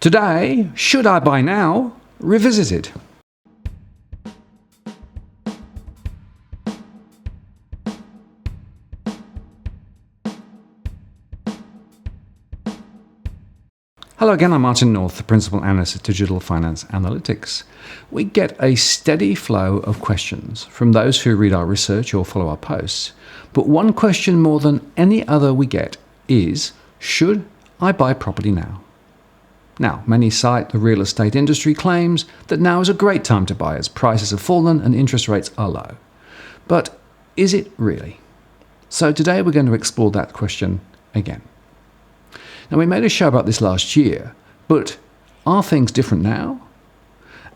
Today, Should I Buy Now? Revisited. Hello again, I'm Martin North, the Principal Analyst at Digital Finance Analytics. We get a steady flow of questions from those who read our research or follow our posts. But one question more than any other we get is, should I buy property now? Now, many cite the real estate industry claims that now is a great time to buy as prices have fallen and interest rates are low. But is it really? So today we're going to explore that question again. Now, we made a show about this last year, but are things different now?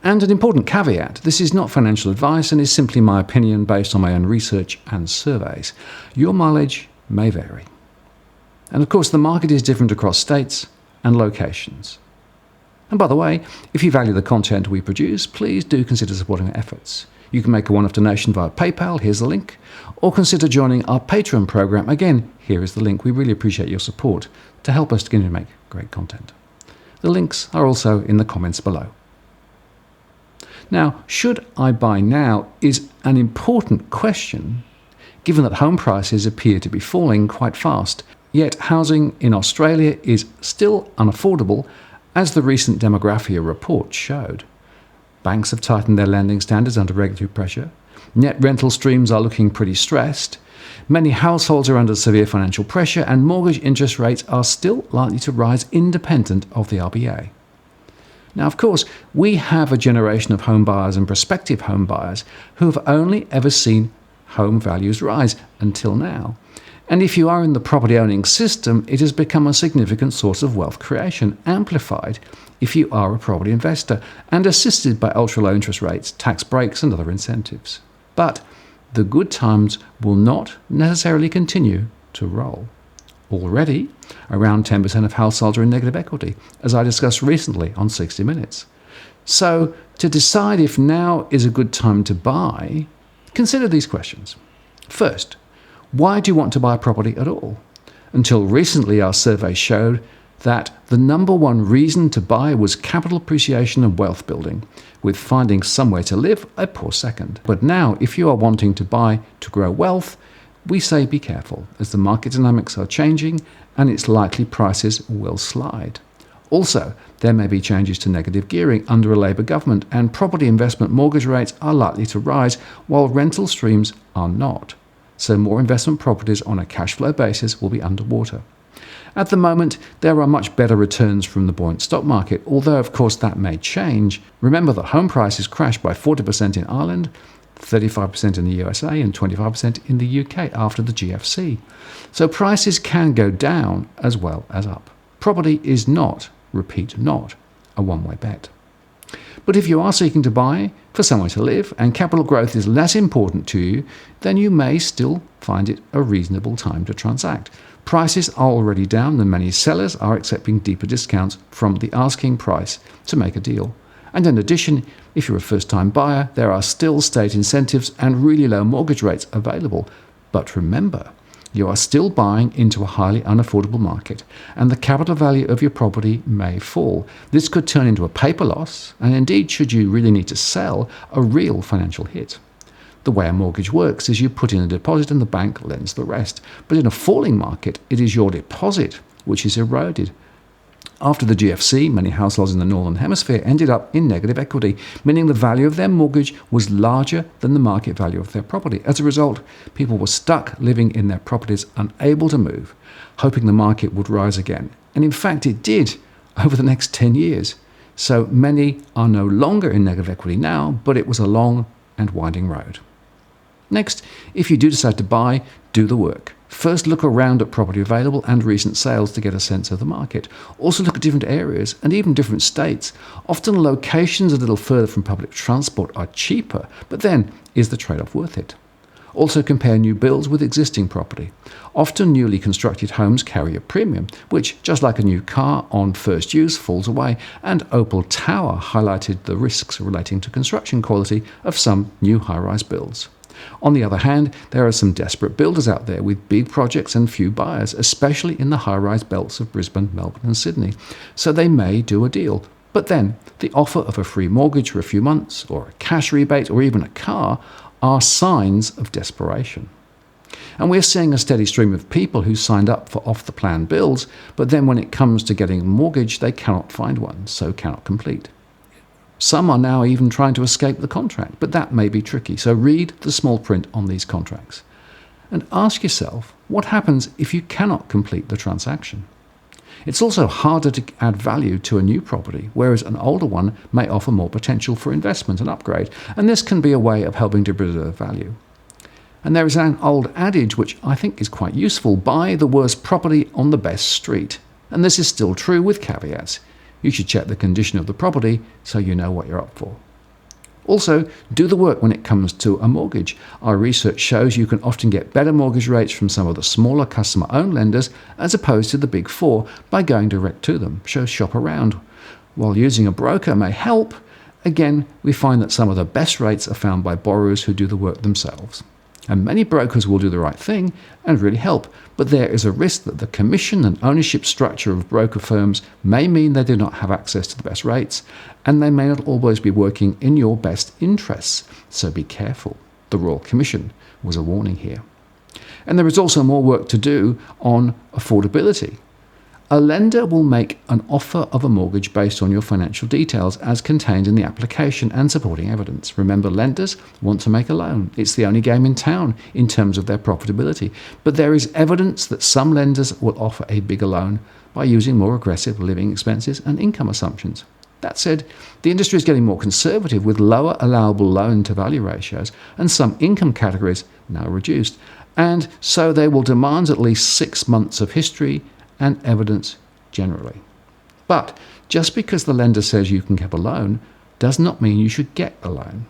And an important caveat, this is not financial advice and is simply my opinion based on my own research and surveys. Your mileage may vary. And of course, the market is different across states and locations. And by the way, if you value the content we produce, please do consider supporting our efforts. You can make a one-off donation via PayPal, here's the link, or consider joining our Patreon program. Again, here is the link. We really appreciate your support to help us continue to make great content. The links are also in the comments below. Now, should I buy now is an important question, given that home prices appear to be falling quite fast, yet housing in Australia is still unaffordable, as the recent Demographia report showed. Banks have tightened their lending standards under regulatory pressure. Net rental streams are looking pretty stressed. Many households are under severe financial pressure, and mortgage interest rates are still likely to rise independent of the RBA. Now, of course, we have a generation of home buyers and prospective home buyers who have only ever seen home values rise until now. And if you are in the property owning system, it has become a significant source of wealth creation, amplified if you are a property investor, and assisted by ultra-low interest rates, tax breaks and other incentives. But the good times will not necessarily continue to roll. Already, around 10% of households are in negative equity, as I discussed recently on 60 Minutes. So, to decide if now is a good time to buy, consider these questions. First, why do you want to buy a property at all? Until recently, our survey showed that the number one reason to buy was capital appreciation and wealth building, with finding somewhere to live a poor second. But now, if you are wanting to buy to grow wealth, we say be careful, as the market dynamics are changing and it's likely prices will slide. Also, there may be changes to negative gearing under a Labour government, and property investment mortgage rates are likely to rise while rental streams are not. So more investment properties on a cash flow basis will be underwater. At the moment, there are much better returns from the buoyant stock market, although of course that may change. Remember that home prices crashed by 40% in Ireland, 35% in the USA and 25% in the UK after the GFC. So prices can go down as well as up. Property is not, repeat, not a one-way bet. But if you are seeking to buy for somewhere to live and capital growth is less important to you, then you may still find it a reasonable time to transact. Prices are already down and many sellers are accepting deeper discounts from the asking price to make a deal. And in addition, if you're a first-time buyer, there are still state incentives and really low mortgage rates available. But remember, you are still buying into a highly unaffordable market, and the capital value of your property may fall. This could turn into a paper loss, and indeed, should you really need to sell, a real financial hit. The way a mortgage works is you put in a deposit and the bank lends the rest. But in a falling market, it is your deposit which is eroded. After the GFC, many households in the Northern Hemisphere ended up in negative equity, meaning the value of their mortgage was larger than the market value of their property. As a result, people were stuck living in their properties, unable to move, hoping the market would rise again. And in fact, it did over the next 10 years. So many are no longer in negative equity now, but it was a long and winding road. Next, if you do decide to buy, do the work. First, look around at property available and recent sales to get a sense of the market. Also look at different areas and even different states. Often locations a little further from public transport are cheaper, but then is the trade-off worth it? Also compare new builds with existing property. Often newly constructed homes carry a premium, which, just like a new car on first use, falls away, and Opal Tower highlighted the risks relating to construction quality of some new high-rise builds. On the other hand, there are some desperate builders out there with big projects and few buyers, especially in the high-rise belts of Brisbane, Melbourne and Sydney. So they may do a deal. But then, the offer of a free mortgage for a few months, or a cash rebate, or even a car are signs of desperation. And we're seeing a steady stream of people who signed up for off-the-plan builds, but then when it comes to getting a mortgage, they cannot find one, so cannot complete. Some are now even trying to escape the contract, but that may be tricky, so read the small print on these contracts. And ask yourself, what happens if you cannot complete the transaction? It's also harder to add value to a new property, whereas an older one may offer more potential for investment and upgrade, and this can be a way of helping to preserve value. And there is an old adage which I think is quite useful: buy the worst property on the best street. And this is still true with caveats. You should check the condition of the property so you know what you're up for. Also, do the work when it comes to a mortgage. Our research shows you can often get better mortgage rates from some of the smaller customer-owned lenders as opposed to the big four by going direct to them. So shop around. While using a broker may help, again, we find that some of the best rates are found by borrowers who do the work themselves. And many brokers will do the right thing and really help, but there is a risk that the commission and ownership structure of broker firms may mean they do not have access to the best rates, and they may not always be working in your best interests. So be careful. The Royal Commission was a warning here. And there is also more work to do on affordability. A lender will make an offer of a mortgage based on your financial details as contained in the application and supporting evidence. Remember, lenders want to make a loan. It's the only game in town in terms of their profitability. But there is evidence that some lenders will offer a bigger loan by using more aggressive living expenses and income assumptions. That said, the industry is getting more conservative with lower allowable loan-to-value ratios and some income categories now reduced. And so they will demand at least 6 months of history and evidence generally. But just because the lender says you can have a loan does not mean you should get a loan.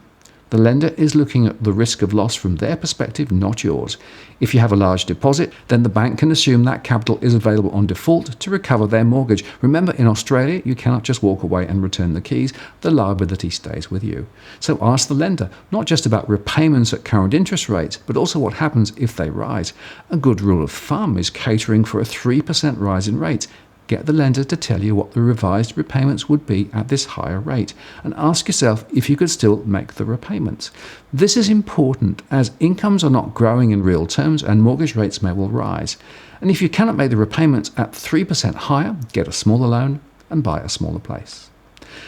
The lender is looking at the risk of loss from their perspective, not yours. If you have a large deposit, then the bank can assume that capital is available on default to recover their mortgage. Remember, in Australia, you cannot just walk away and return the keys. The liability stays with you. So ask the lender, not just about repayments at current interest rates, but also what happens if they rise. A good rule of thumb is catering for a 3% rise in rates. Get the lender to tell you what the revised repayments would be at this higher rate, and ask yourself if you could still make the repayments. This is important as incomes are not growing in real terms and mortgage rates may well rise. And if you cannot make the repayments at 3% higher, get a smaller loan and buy a smaller place.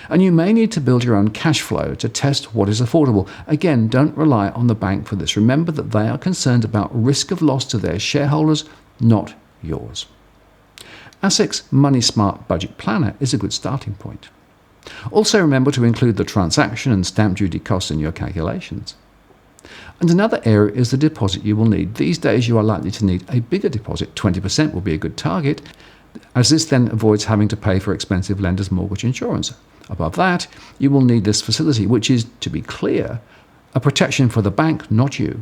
And you may need to build your own cash flow to test what is affordable. Again, don't rely on the bank for this. Remember that they are concerned about risk of loss to their shareholders, not yours. ASIC's Money Smart Budget Planner is a good starting point. Also remember to include the transaction and stamp duty costs in your calculations. And another area is the deposit you will need. These days you are likely to need a bigger deposit. 20% will be a good target, as this then avoids having to pay for expensive lenders' mortgage insurance. Above that, you will need this facility, which is, to be clear, a protection for the bank, not you.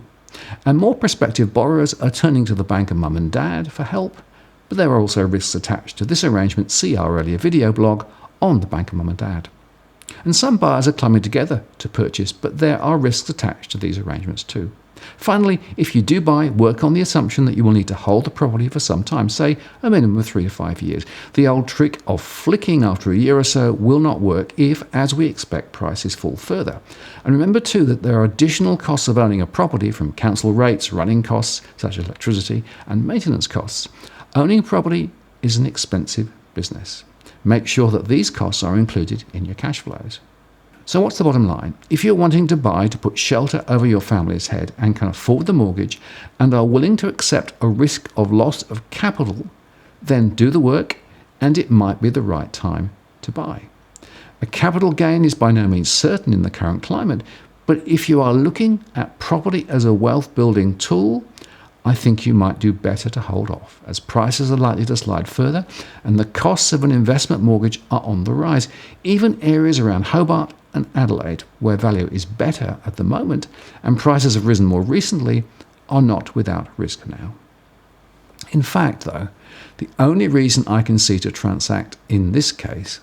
And more prospective borrowers are turning to the bank of mum and dad for help, but there are also risks attached to this arrangement. See our earlier video blog on the bank of mum and dad. And some buyers are clubbing together to purchase, but there are risks attached to these arrangements too. Finally, if you do buy, work on the assumption that you will need to hold the property for some time, say a minimum of 3 to 5 years. The old trick of flicking after a year or so will not work if, as we expect, prices fall further. And remember too that there are additional costs of owning a property, from council rates, running costs such as electricity, and maintenance costs. Owning property is an expensive business. Make sure that these costs are included in your cash flows. So what's the bottom line? If you're wanting to buy to put shelter over your family's head and can afford the mortgage and are willing to accept a risk of loss of capital, then do the work and it might be the right time to buy. A capital gain is by no means certain in the current climate, but if you are looking at property as a wealth building tool, I think you might do better to hold off, as prices are likely to slide further and the costs of an investment mortgage are on the rise. Even areas around Hobart and Adelaide, where value is better at the moment and prices have risen more recently, are not without risk now. In fact, though, the only reason I can see to transact in this case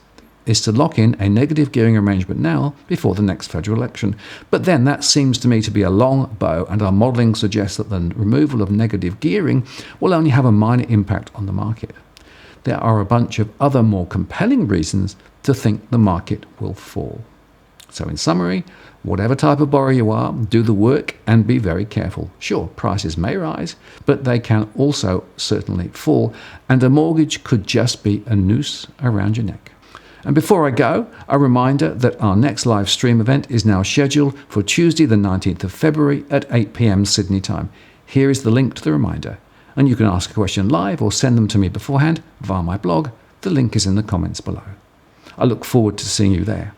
is to lock in a negative gearing arrangement now before the next federal election. But then that seems to me to be a long bow, and our modelling suggests that the removal of negative gearing will only have a minor impact on the market. There are a bunch of other more compelling reasons to think the market will fall. So in summary, whatever type of borrower you are, do the work and be very careful. Sure, prices may rise, but they can also certainly fall, and a mortgage could just be a noose around your neck. And before I go, a reminder that our next live stream event is now scheduled for Tuesday the 19th of February at 8 p.m. Sydney time. Here is the link to the reminder, and you can ask a question live or send them to me beforehand via my blog. The link is in the comments below. I look forward to seeing you there.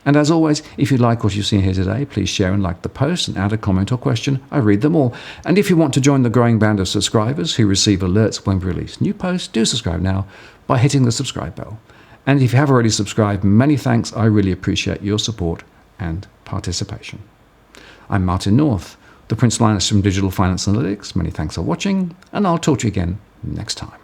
And as always, if you like what you've seen here today, please share and like the post and add a comment or question. I read them all. And if you want to join the growing band of subscribers who receive alerts when we release new posts, do subscribe now by hitting the subscribe bell. And if you have already subscribed, many thanks. I really appreciate your support and participation. I'm Martin North, the principal analyst from Digital Finance Analytics. Many thanks for watching, and I'll talk to you again next time.